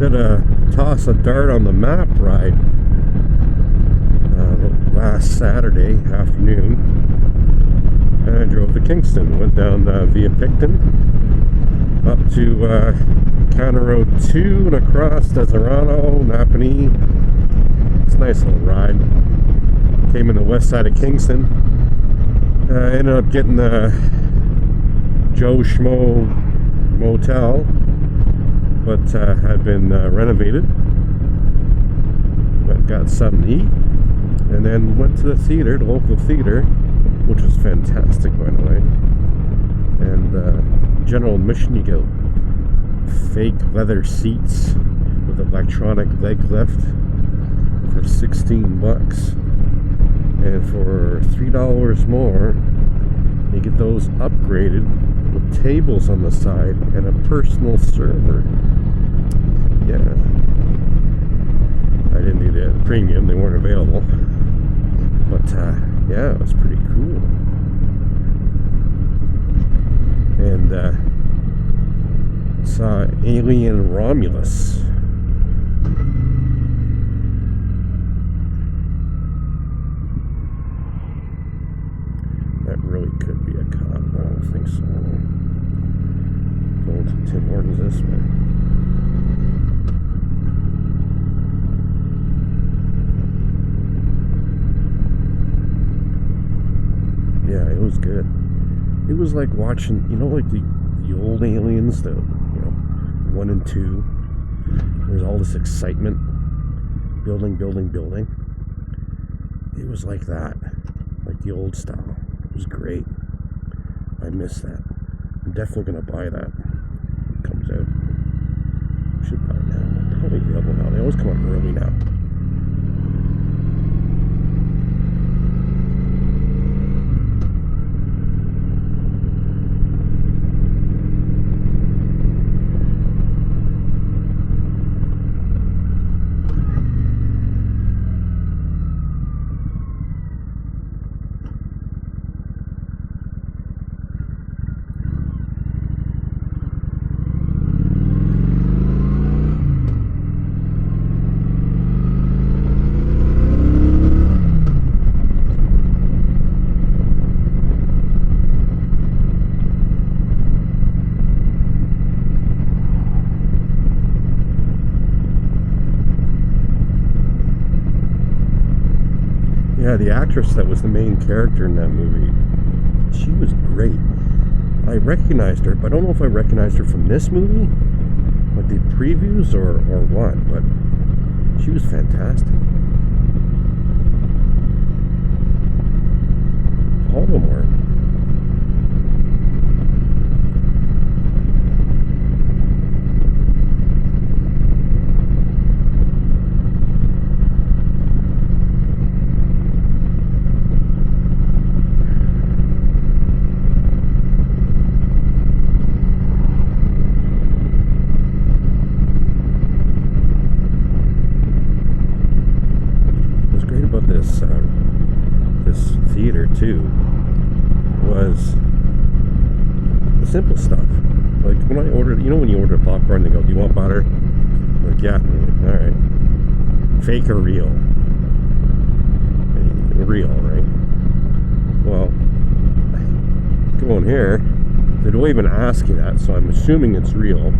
did a toss a dart on the map ride last Saturday afternoon, and I drove to Kingston. Went down via Picton up to County Road 2 and across Deserano, Napanee. It's a nice little ride. Came in the west side of Kingston. Ended up getting the Joe Schmo motel, but had been renovated. But got something to eat, and then went to the theater, the local theater, which was fantastic, by the way. And general admission, you get fake leather seats with electronic leg lift for $16, and for $3 more, you get those upgraded with tables on the side and a personal server. Yeah, I didn't do the premium; they weren't available. But yeah, it was pretty cool. And saw Alien Romulus. That really could be a cop. I don't think so. Going to Tim Hortons this way. Yeah, it was good. It was like watching, like the old Aliens, the 1 and 2. There's all this excitement, building. It was like that, like the old style. It was great. I miss that. I'm definitely gonna buy that. It comes out. Should buy it now. Probably available now. They always come out early now. Yeah, the actress that was the main character in that movie, she was great. I recognized her, but I don't know if I recognized her from this movie, like the previews or what, but she was fantastic. All of them were. This theater too was the simple stuff. Like when I ordered, when you order popcorn, they go, "Do you want butter?" I'm like, yeah. I'm like, all right. Fake or real? Real, right? Well, go in here. They don't even ask you that, so I'm assuming it's real.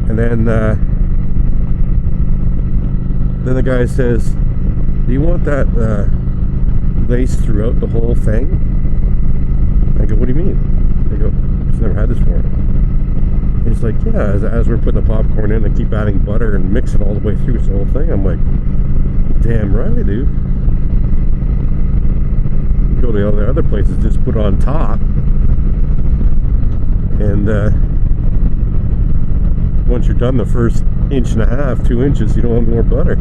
And then the guy says, "Do you want that lace throughout the whole thing?" I go, "What do you mean?" They go, "I've never had this before." He's like, "Yeah, as we're putting the popcorn in, I keep adding butter and mix it all the way through. It's the whole thing." I'm like, "Damn right, dude." You go to the other places, just put it on top. And once you're done the first 1.5 inches, 2 inches, you don't want more butter.